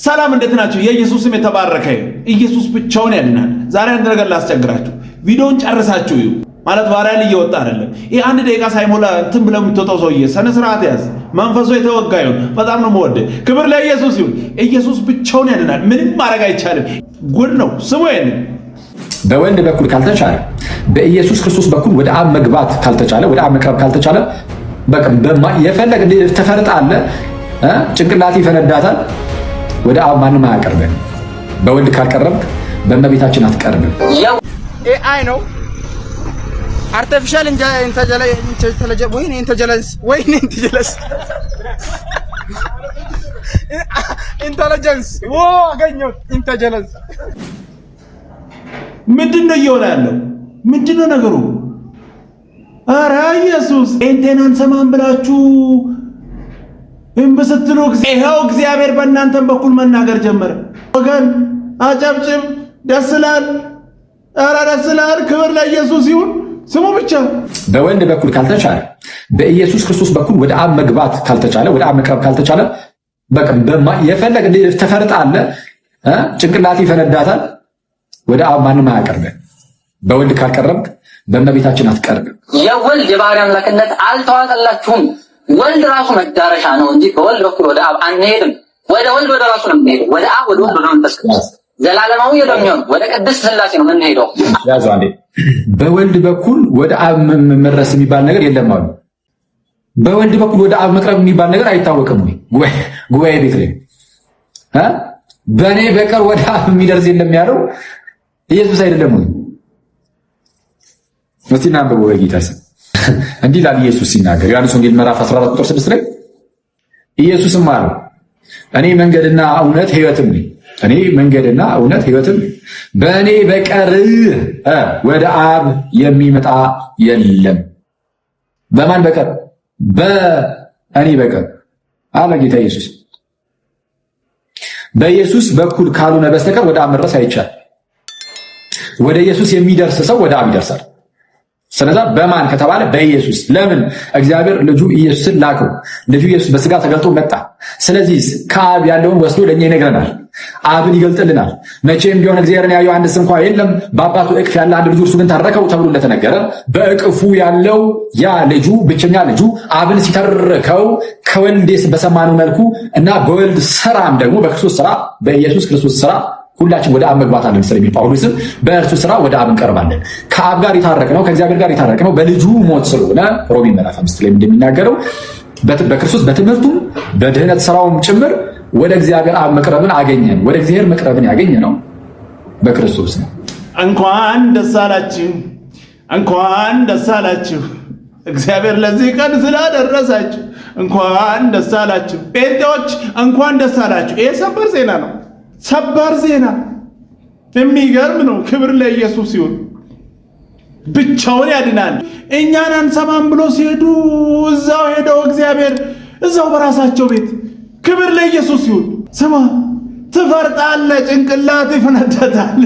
ሰላም እንዴት ናችሁ? የኢየሱስ ስም የተባረከ ኢየሱስ ብቻውን ያድናል። ዛሬ አንድ ነገር ላስቸግራችሁ። ቪዲዮውን ጨርሳችሁ እዩ። ማለት ቫይራል እየወጣ አይደለም። ይሄ አንድ ደቂቃ ሳይሞላ እንትን ብለው የምትወጣው ሰውዬ ስነ ስርዓት ያዝ። መንፈሱ የተወጋ ይሁን። በጣም ነው የምወድ። ክብር ለኢየሱስ ይሁን። ኢየሱስ ብቻውን ያድናል። ምንም ማድረግ አይቻልም። ጉድ ነው። ስሙ ይሄን በወልድ በኩል ካልተቻለ በኢየሱስ ክርስቶስ በኩል ወደ አብ መግባት ካልተቻለ ወደ አብ መቅረብ ካልተቻለ በቃ የፈለግ ተፈርጣለ ጭንቅላት ይፈነዳታል። ወደ አብ ማንም አያቀርብም። በወልድ ካልቀረብክ በእመቤታችን አትቀርብም። ኤአይ ነው አርቲፊሻል ኢንተለጀንስ አገኘሁት። ኢንተለጀንስ ምንድነው እየሆነ ያለው? ምንድነው ነገሩ? ኧረ ኢየሱስ እንቴናን ሰማን ብላችሁ እንበስትሉ ይሄው እግዚአብሔር በእናንተም በኩል መናገር ጀመረ። ወገን አጨብጭብ። ደስ ይላል። ኧረ ደስ ይላል። ክብር ለኢየሱስ ይሁን። ስሙ ብቻ። በወልድ በኩል ካልተቻለ በኢየሱስ ክርስቶስ በኩል ወደ አብ መግባት ካልተቻለ ወደ አብ መቅረብ ካልተቻለ በቃ የፈለግ ተፈርጣለ ጭንቅላት ይፈነዳታል። ወደ አብ ማንም አያቀርብም። በወልድ ካልቀረብክ በእመቤታችን አትቀርብም። የወልድ የባህሪ አምላክነት አልተዋጠላችሁም። ወልድ ራሱ መዳረሻ ነው እንጂ በወልድ በኩል ወደ አብ አንሄድም። ወደ ወልድ ወደ ራሱ ነው የምንሄደው። ወደ አብ ወደ ወልድ ወደ መንፈስ ቅዱስ ዘላለማዊ ወደሚሆን ወደ ቅድስት ሥላሴ ነው የምንሄደው። ያዘው አንዴ። በወልድ በኩል ወደ አብ መድረስ የሚባል ነገር የለም አሉ። በወልድ በኩል ወደ አብ መቅረብ የሚባል ነገር አይታወቅም ወይ? ጉባኤ ቤት ላይ በእኔ በቀር ወደ አብ የሚደርስ የለም ያለው ኢየሱስ አይደለም ወይ? እስቲ እናንብብ በጌታ ስም። እንዲህ ይላል ኢየሱስ ሲናገር ዮሐንስ ወንጌል ምዕራፍ 14 ቁጥር 6 ላይ ኢየሱስም አለው እኔ መንገድና እውነት ሕይወትም ነኝ። እኔ መንገድና እውነት ሕይወትም ነኝ። በእኔ በቀር ወደ አብ የሚመጣ የለም። በማን በቀር? በእኔ በቀር አለ ጌታ ኢየሱስ። በኢየሱስ በኩል ካልሆነ በስተቀር ወደ አብ መድረስ አይቻልም። ወደ ኢየሱስ የሚደርስ ሰው ወደ አብ ይደርሳል። ስለዚህ በማን ከተባለ በኢየሱስ። ለምን? እግዚአብሔር ልጁ ኢየሱስን ላከው። ልጁ ኢየሱስ በስጋ ተገልጦ መጣ። ስለዚህ ከአብ ያለውን ወስዶ ለኛ ይነግረናል። አብን ይገልጥልናል። መቼም ቢሆን እግዚአብሔርን ያየው አንድስ እንኳን የለም፣ በአባቱ እቅፍ ያለ አንድ ልጁ እርሱ ግን ተረከው ተብሎ እንደተነገረ በእቅፉ ያለው ያ ልጁ ብቸኛ ልጁ አብን ሲተርከው ከወልድ በሰማነው መልኩ እና በወልድ ስራም ደግሞ በክርስቶስ ስራ በኢየሱስ ክርስቶስ ስራ ሁላችን ወደ አብ መግባት አለን ስለሚል ጳውሎስም በእርሱ ስራ ወደ አብ እንቀርባለን። ከአብ ጋር የታረቅነው ከእግዚአብሔር ጋር የታረቅነው በልጁ ሞት ስለሆነ ሮሜ ምዕራፍ 5 ላይ እንደሚናገረው በክርስቶስ በትምህርቱም በድህነት ስራውም ጭምር ወደ እግዚአብሔር አብ መቅረብን አገኘን። ወደ እግዚአብሔር መቅረብን ያገኘነው በክርስቶስ ነው። እንኳን ደስ አላችሁ፣ እንኳን ደስ አላችሁ። እግዚአብሔር ለዚህ ቀን ስላደረሳችሁ እንኳን ደስ አላችሁ። ጴንጤዎች እንኳን ደስ አላችሁ። ይሄ ሰበር ዜና ነው። ሰበር ዜና የሚገርም ነው። ክብር ለኢየሱስ ይሁን። ብቻውን ያድናል። እኛን አንሰማም ብሎ ሲሄዱ እዛው ሄደው እግዚአብሔር እዛው በራሳቸው ቤት። ክብር ለኢየሱስ ይሁን። ስማ ትፈርጣለ፣ ጭንቅላት ይፈነዳታል።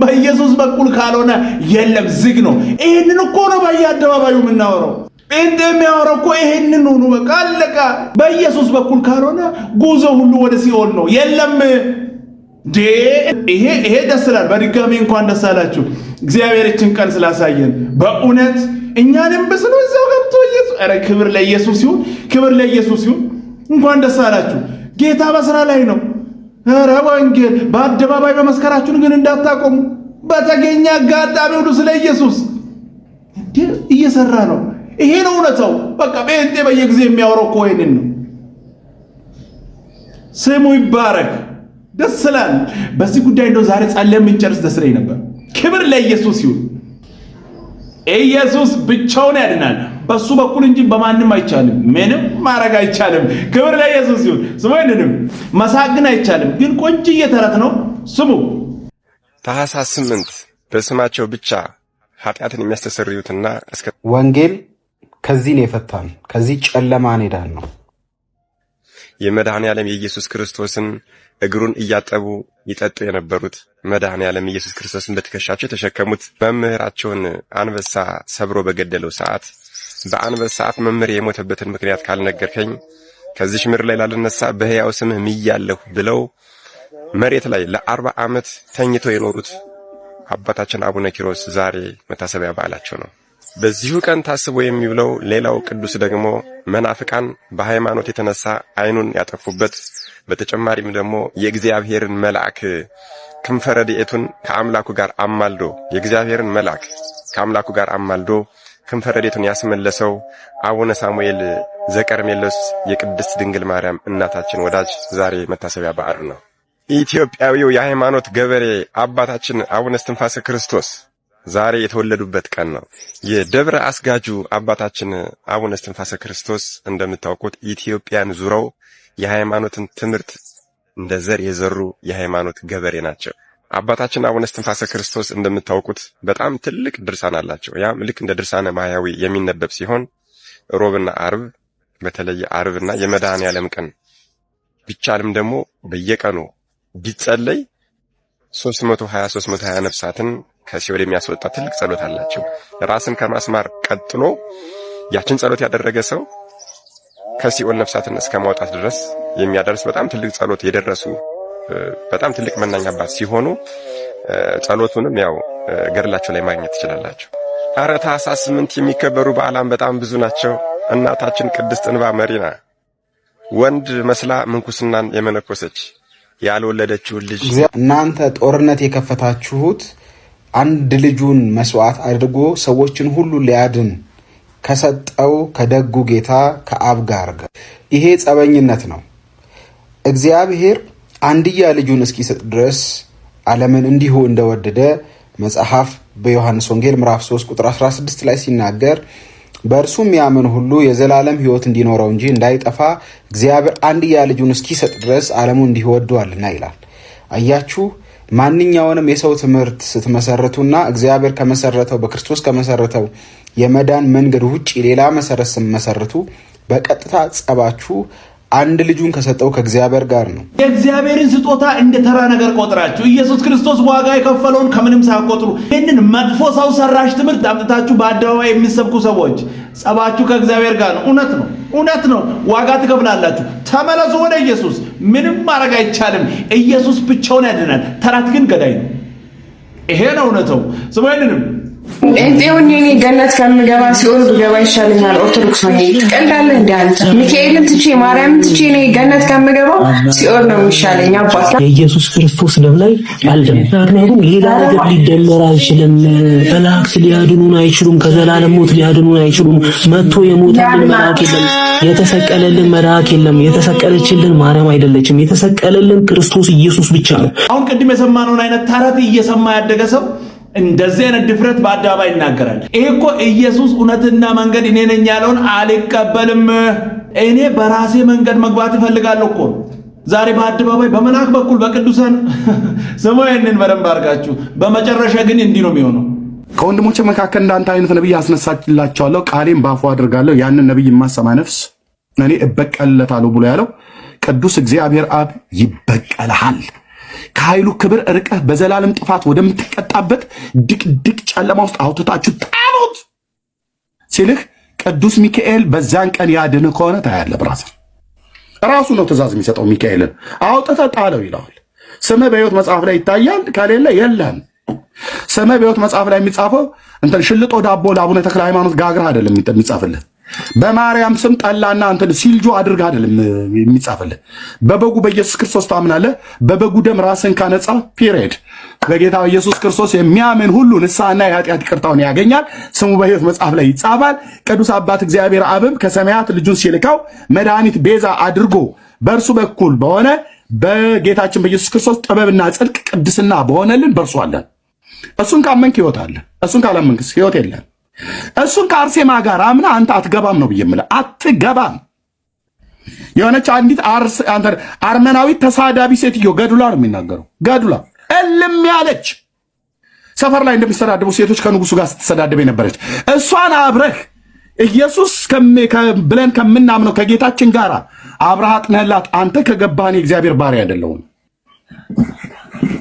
በኢየሱስ በኩል ካልሆነ የለም፣ ዝግ ነው። ይሄንን እኮ ነው በየአደባባዩ የምናወራው። እንደ የሚያወራው እኮ ይሄንን ነው። በቃ አለቃ። በኢየሱስ በኩል ካልሆነ ጉዞ ሁሉ ወደ ሲኦል ነው። የለም ይሄ ደስ ይላል። በድጋሚ እንኳን ደስ አላችሁ። እግዚአብሔር ይህችን ቀን ስላሳየን በእውነት እኛንም በስሎ እዛው ገብቶ ኢየሱስ። ኧረ ክብር ለኢየሱስ ይሁን፣ ክብር ለኢየሱስ ይሁን። እንኳን ደስ አላችሁ። ጌታ በስራ ላይ ነው። ኧረ ወንጌል በአደባባይ በመስከራችሁን ግን እንዳታቆሙ። በተገኘ አጋጣሚ ሁሉ ስለ ኢየሱስ እየሰራ ነው። ይሄ ነው እውነታው። በቃ ጴንጤ በየጊዜ የሚያወራው እኮ ይሄንን ነው። ስሙ ይባረክ። ደስ ይላል። በዚህ ጉዳይ እንደው ዛሬ ጸልየን ብንጨርስ ደስ ይለኝ ነበር። ክብር ለኢየሱስ ይሁን። ኢየሱስ ብቻውን ያድናል። በሱ በኩል እንጂ በማንም አይቻልም። ምንም ማድረግ አይቻልም። ክብር ለኢየሱስ ይሁን። ስሙ ይንንም መሳቅ ግን አይቻልም። ግን ቆንጅዬ ተረት ነው። ስሙ ታኅሳስ 8 በስማቸው ብቻ ኃጢአትን የሚያስተሰርዩትና ወንጌል ከዚህ ነው የፈታን። ከዚህ ጨለማ ኔዳን ነው የመድኃኔ ዓለም የኢየሱስ ክርስቶስን እግሩን እያጠቡ ይጠጡ የነበሩት መድኃኔ ዓለም ኢየሱስ ክርስቶስን በትከሻቸው የተሸከሙት መምህራቸውን አንበሳ ሰብሮ በገደለው ሰዓት በአንበሳ አፍ መምህር የሞተበትን ምክንያት ካልነገርከኝ ከዚህ ምድር ላይ ላልነሳ በሕያው ስምህ ምያለሁ ብለው መሬት ላይ ለ40 ዓመት ተኝተው የኖሩት አባታችን አቡነ ኪሮስ ዛሬ መታሰቢያ በዓላቸው ነው። በዚሁ ቀን ታስቦ የሚውለው ሌላው ቅዱስ ደግሞ መናፍቃን በሃይማኖት የተነሳ አይኑን ያጠፉበት፣ በተጨማሪም ደግሞ የእግዚአብሔርን መልአክ ክንፈ ረድኤቱን ከአምላኩ ጋር አማልዶ የእግዚአብሔርን መልአክ ከአምላኩ ጋር አማልዶ ክንፈ ረድኤቱን ያስመለሰው አቡነ ሳሙኤል ዘቀርሜሎስ የቅድስት ድንግል ማርያም እናታችን ወዳጅ ዛሬ መታሰቢያ በዓሉ ነው። ኢትዮጵያዊው የሃይማኖት ገበሬ አባታችን አቡነ እስትንፋሰ ክርስቶስ ዛሬ የተወለዱበት ቀን ነው። የደብረ አስጋጁ አባታችን አቡነ እስትንፋሰ ክርስቶስ እንደምታውቁት ኢትዮጵያን ዙረው የሃይማኖትን ትምህርት እንደ ዘር የዘሩ የሃይማኖት ገበሬ ናቸው። አባታችን አቡነ እስትንፋሰ ክርስቶስ እንደምታውቁት በጣም ትልቅ ድርሳን አላቸው። ያም ልክ እንደ ድርሳነ ማህያዊ የሚነበብ ሲሆን ሮብና አርብ፣ በተለይ አርብና የመድኃኔዓለም ቀን ቢቻልም ደግሞ በየቀኑ ቢጸለይ 320 ነፍሳትን ከሲኦል የሚያስወጣ ትልቅ ጸሎት አላቸው። ራስን ከማስማር ቀጥሎ ያችን ጸሎት ያደረገ ሰው ከሲኦል ነፍሳትን እስከ ማውጣት ድረስ የሚያደርስ በጣም ትልቅ ጸሎት የደረሱ በጣም ትልቅ መናኛ አባት ሲሆኑ ጸሎቱንም ያው ገድላቸው ላይ ማግኘት ትችላላችሁ። አረ ታኅሳስ 8 የሚከበሩ በዓላት በጣም ብዙ ናቸው። እናታችን ቅድስት እንባ መሪና ወንድ መስላ ምንኩስናን የመነኮሰች ያልወለደችውን ልጅ እናንተ ጦርነት የከፈታችሁት አንድ ልጁን መስዋዕት አድርጎ ሰዎችን ሁሉ ሊያድን ከሰጠው ከደጉ ጌታ ከአብ ጋር ይሄ ጸበኝነት ነው። እግዚአብሔር አንድያ ልጁን እስኪሰጥ ድረስ ዓለምን እንዲሁ እንደወደደ መጽሐፍ በዮሐንስ ወንጌል ምዕራፍ 3 ቁጥር 16 ላይ ሲናገር በእርሱም ያመነ ሁሉ የዘላለም ሕይወት እንዲኖረው እንጂ እንዳይጠፋ እግዚአብሔር አንድያ ልጁን እስኪሰጥ ድረስ ዓለሙን እንዲሁ ወዷልና ይላል። አያችሁ፣ ማንኛውንም የሰው ትምህርት ስትመሰርቱና እግዚአብሔር ከመሰረተው በክርስቶስ ከመሰረተው የመዳን መንገድ ውጪ ሌላ መሰረት ስትመሰርቱ በቀጥታ ጸባችሁ አንድ ልጁን ከሰጠው ከእግዚአብሔር ጋር ነው። የእግዚአብሔርን ስጦታ እንደ ተራ ነገር ቆጥራችሁ ኢየሱስ ክርስቶስ ዋጋ የከፈለውን ከምንም ሳይቆጥሩ ይህንን መጥፎ ሰው ሰራሽ ትምህርት አምጥታችሁ በአደባባይ የሚሰብኩ ሰዎች ጸባችሁ ከእግዚአብሔር ጋር ነው። እውነት ነው። ዋጋ ትከፍላላችሁ። ተመለሱ ወደ ኢየሱስ። ምንም ማድረግ አይቻልም። ኢየሱስ ብቻውን ያድናል። ተረት ግን ገዳይ ነው። ይሄ ነው እውነታው። ስሙኝንም እንዴውን የኔ ገነት ከምገባ ሲኦል ብገባ ይሻለኛል። ኦርቶዶክስ ነው ትቀልዳለህ እንዴ አንተ? ሚካኤልን ትቼ ማርያምን ትቼ እኔ ገነት ከምገባ ሲኦል ነው የሚሻለኝ። አባት የኢየሱስ ክርስቶስ ደም ላይ አልደም ምክንያቱም ሌላ ነገር ሊደመር አይችልም። መላእክት ሊያድኑን አይችሉም። ከዘላለም ሞት ሊያድኑን አይችሉም። መጥቶ የሞተልን መልአክ የለም። የተሰቀለልን መልአክ የለም። የተሰቀለችልን ማርያም አይደለችም። የተሰቀለልን ክርስቶስ ኢየሱስ ብቻ ነው። አሁን ቅድም የሰማነውን አይነት ተረት እየሰማ ያደገ ሰው እንደዚህ አይነት ድፍረት በአደባባይ ይናገራል። ይሄ እኮ ኢየሱስ እውነትና መንገድ እኔ ነኝ ያለውን አልቀበልም፣ እኔ በራሴ መንገድ መግባት እፈልጋለሁ እኮ ዛሬ በአደባባይ በመልአክ በኩል በቅዱሳን ስሙ። ይሄንን በደንብ አድርጋችሁ በመጨረሻ ግን እንዲህ ነው የሚሆነው። ከወንድሞቼ መካከል እንዳንተ አይነት ነብይ አስነሳላችኋለሁ፣ ቃሌም ባፉ አድርጋለሁ። ያንን ነብይ የማሰማ ነፍስ እኔ እበቀልለታለሁ ብሎ ያለው ቅዱስ እግዚአብሔር አብ ይበቀልሃል። ከኃይሉ ክብር ርቀህ በዘላለም ጥፋት ወደምትቀጣበት ድቅድቅ ጨለማ ውስጥ አውጥታችሁ ጣሉት ሲልህ ቅዱስ ሚካኤል በዛን ቀን ያድን ከሆነ ታያለህ። ብራዘር ራሱ ነው ትእዛዝ የሚሰጠው። ሚካኤልን አውጥተህ ጣለው ይለዋል። ስምህ በሕይወት መጽሐፍ ላይ ይታያል፣ ከሌለ የለም። ስምህ በሕይወት መጽሐፍ ላይ የሚጻፈው እንትን ሽልጦ ዳቦ ለአቡነ ተክለ ሃይማኖት ጋግረህ አይደለም የሚጻፍልህ። በማርያም ስም ጠላና አንተ ሲልጆ አድርጋ አይደለም የሚጻፍልህ። በበጉ በኢየሱስ ክርስቶስ ታምናለህ። በበጉ ደም ራስን ካነጻ ፒሪየድ በጌታ ኢየሱስ ክርስቶስ የሚያምን ሁሉ ንስሐና የኃጢአት ይቅርታውን ያገኛል። ስሙ በሕይወት መጽሐፍ ላይ ይጻፋል። ቅዱስ አባት እግዚአብሔር አብም ከሰማያት ልጁን ሲልካው መድኃኒት ቤዛ አድርጎ በእርሱ በኩል በሆነ በጌታችን በኢየሱስ ክርስቶስ ጥበብና ጽድቅ ቅድስና በሆነልን በእርሱ አለን። እሱን ካመንክ ሕይወት አለ። እሱን ካላመንክስ ሕይወት የለም። እሱን ከአርሴማ ጋር አምና አንተ አትገባም ነው ብዬ የምልህ። አትገባም። የሆነች አንዲት አርመናዊት ተሳዳቢ ሴትዮ ገድሏ ነው የሚናገረው። ገድሏ እልም ያለች ሰፈር ላይ እንደሚሰዳደቡ ሴቶች ከንጉሱ ጋር ስትሰዳደብ የነበረች እሷን አብረህ ኢየሱስ ብለን ከምናምነው ከጌታችን ጋር አብረህ አጥነህላት አንተ ከገባህን የእግዚአብሔር ባሪያ አይደለሁም።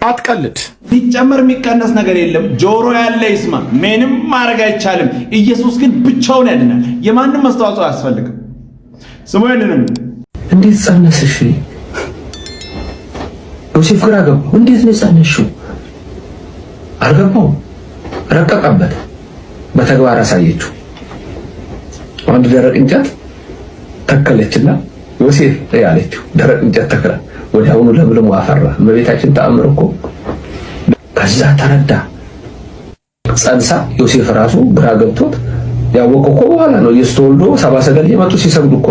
አትቀልድ። ሊጨመር የሚቀነስ ነገር የለም። ጆሮ ያለ ይስማ። ምንም ማድረግ አይቻልም። ኢየሱስ ግን ብቻውን ያድናል። የማንም አስተዋጽኦ አያስፈልግም። ስሙ። ይንንም እንዴት ጸነስሽ? ዮሴፍ ግራ ገባው። እንዴት ነው የጸነሽው? አልገባው። ረቀቀበት። በተግባር አሳየችው። አንድ ደረቅ እንጨት ተከለችና ዮሴፍ ያለችው ደረቅ እንጨት ተከለ። ወዲያውኑ ለምልሞ አፈራ። እመቤታችን ተአምር እኮ። ከዛ ተረዳ። ጸንሳ ዮሴፍ ራሱ ግራ ገብቶት ያወቀው እኮ በኋላ ነው። ኢየሱስ ተወልዶ ሰብአ ሰገል የመጡ ሲሰግዱ እኮ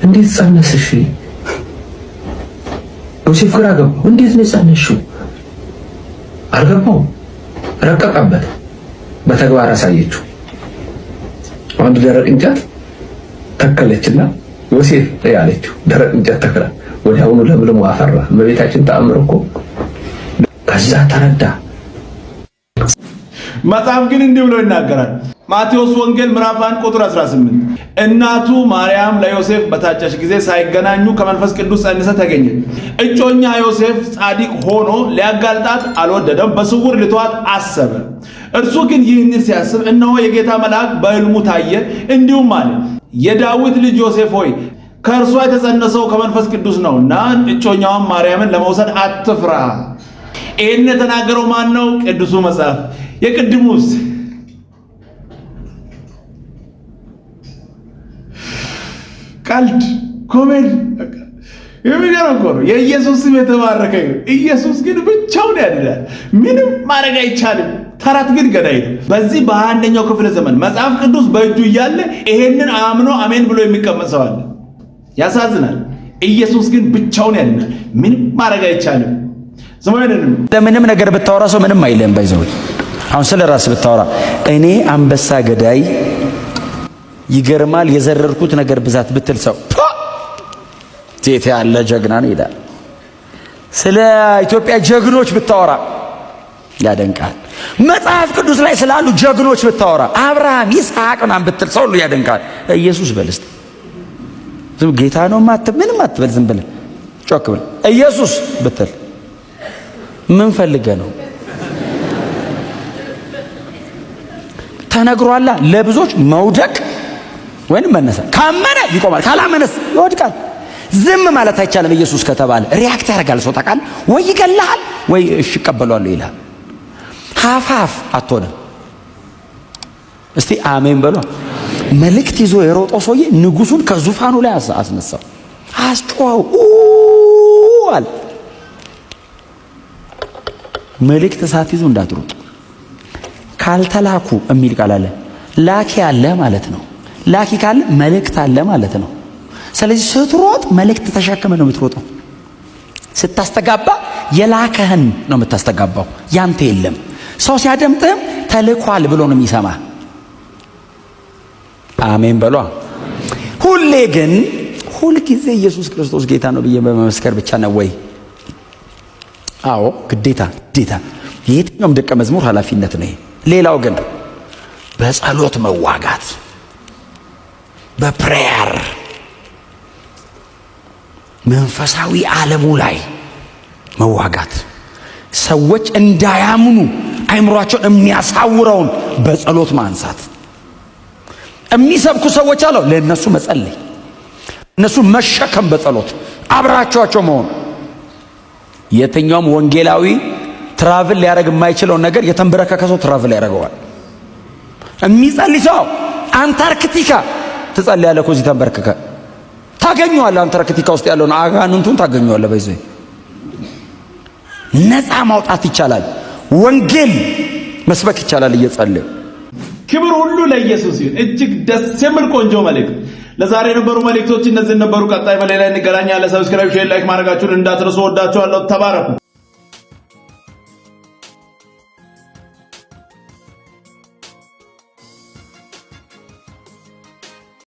እንዴት ጸነስሽ? ዮሴፍ ግራ ገባው። እንዴት ነው የጸነሽው? አልገባው። ረቀቀበት። በተግባር አሳየችው። አንድ ደረቅ እንጨት ተከለችና ዮሴፍ ያለችው ደረቅ እንጨት ተከለ። ወዲያውኑ ለምልሞ አፈራ። እመቤታችን ተአምር እኮ። ከዛ ተረዳ። መጽሐፍ ግን እንዲህ ብሎ ይናገራል። ማቴዎስ ወንጌል ምዕራፍ 1 ቁጥር 18 እናቱ ማርያም ለዮሴፍ በታጨች ጊዜ ሳይገናኙ ከመንፈስ ቅዱስ ጸንሳ ተገኘ። እጮኛ ዮሴፍ ጻድቅ ሆኖ ሊያጋልጣት አልወደደም፣ በስውር ልተዋት አሰበ። እርሱ ግን ይህንን ሲያስብ እነሆ የጌታ መልአክ በሕልሙ ታየ፣ እንዲሁም አለ፣ የዳዊት ልጅ ዮሴፍ ሆይ ከእርሷ የተጸነሰው ከመንፈስ ቅዱስ ነውና እጮኛዋን ማርያምን ለመውሰድ አትፍራ። ይህን የተናገረው ማን ነው? ቅዱሱ መጽሐፍ። የቅድሙስ ቀልድ ኮሜዲ የሚገርም እኮ ነው። የኢየሱስ ስም የተባረከ ነው። ኢየሱስ ግን ብቻውን ያድናል። ምንም ማድረግ አይቻልም። ተረት ግን ገዳይ ነው። በዚህ በ21ኛው ክፍለ ዘመን መጽሐፍ ቅዱስ በእጁ እያለ ይሄንን አምኖ አሜን ብሎ የሚቀመጥ ሰው አለ። ያሳዝናል። ኢየሱስ ግን ብቻውን ያድናል። ምንም ማድረግ አይቻልም። ለምንም ነገር ብታወራ ሰው ምንም አይልም። ባይዘው አሁን ስለ ራስ ብታወራ እኔ አንበሳ ገዳይ ይገርማል የዘረርኩት ነገር ብዛት ብትል ሰው ቴቴ ያለ ጀግና ነው ይላል። ስለ ኢትዮጵያ ጀግኖች ብታወራ ያደንቃል። መጽሐፍ ቅዱስ ላይ ስላሉ ጀግኖች ብታወራ አብርሃም፣ ይስሐቅ ምናምን ብትል ሰው ሁሉ ያደንቃል። ኢየሱስ በልስት ዝም ጌታ ነው ማትብ ምንም አትበል። ዝም ብለህ ጮክ ብለህ ኢየሱስ ብትል ምን ፈልገህ ነው? ተነግሯላ ለብዙዎች መውደቅ ወይንም መነሳት። ካመነ ይቆማል፣ ካላመነስ ይወድቃል። ዝም ማለት አይቻልም። ኢየሱስ ከተባለ ሪያክት ያደርጋል ሰው ታውቃለህ። ወይ ይገላል ወይ እሺ እቀበላለሁ ይላል። ሀፋፍ አትሆንም። እስቲ አሜን በሉ። መልእክት ይዞ የሮጠው ሰውዬ ንጉሱን ከዙፋኑ ላይ አስነሳው፣ አስጮኸው አለ። መልእክት ሳትይዙ እንዳትሮጡ። ካልተላኩ የሚል ቃል አለ። ላኪ አለ ማለት ነው። ላኪ ካለ መልእክት አለ ማለት ነው። ስለዚህ ስትሮጥ መልእክት ተሸክመ ነው የምትሮጠው። ስታስተጋባ የላከህን ነው የምታስተጋባው፣ ያንተ የለም። ሰው ሲያደምጥህም ተልኳል ብሎ ነው የሚሰማ። አሜን በሏ። ሁሌ ግን ሁልጊዜ ኢየሱስ ክርስቶስ ጌታ ነው ብዬ በመመስከር ብቻ ነው ወይ? አዎ ግዴታ የየትኛውም ደቀ መዝሙር ኃላፊነት ነው። ሌላው ግን በጸሎት መዋጋት፣ በፕሬየር መንፈሳዊ ዓለሙ ላይ መዋጋት፣ ሰዎች እንዳያምኑ አይምሯቸውን የሚያሳውረውን በጸሎት ማንሳት። የሚሰብኩ ሰዎች አለው ለነሱ መጸለይ፣ እነሱ መሸከም በጸሎት አብራቸዋቸው መሆን። የትኛውም ወንጌላዊ ትራቭል ሊያደርግ የማይችለውን ነገር የተንበረከከ ሰው ትራቭል ያደርገዋል። የሚጸልይ ሰው አንታርክቲካ ትጸልያለህ እኮ እዚህ ተንበረከከ ታገኘዋለህ። አንታርክቲካ ውስጥ ያለውን አጋንንቱን ታገኘዋለህ። በዚህ ነፃ ማውጣት ይቻላል። ወንጌል መስበክ ይቻላል እየጸለየ። ክብር ሁሉ ለኢየሱስ ይሁን። እጅግ ደስ የሚል ቆንጆ መልእክት። ለዛሬ የነበሩ መልእክቶች እነዚህ ነበሩ። ቀጣይ በሌላ እንገናኛለን። ሰብስክራይብ፣ ሼር፣ ላይክ ማድረጋችሁን እንዳትረሱ። ወዳችኋለሁ። ተባረኩ።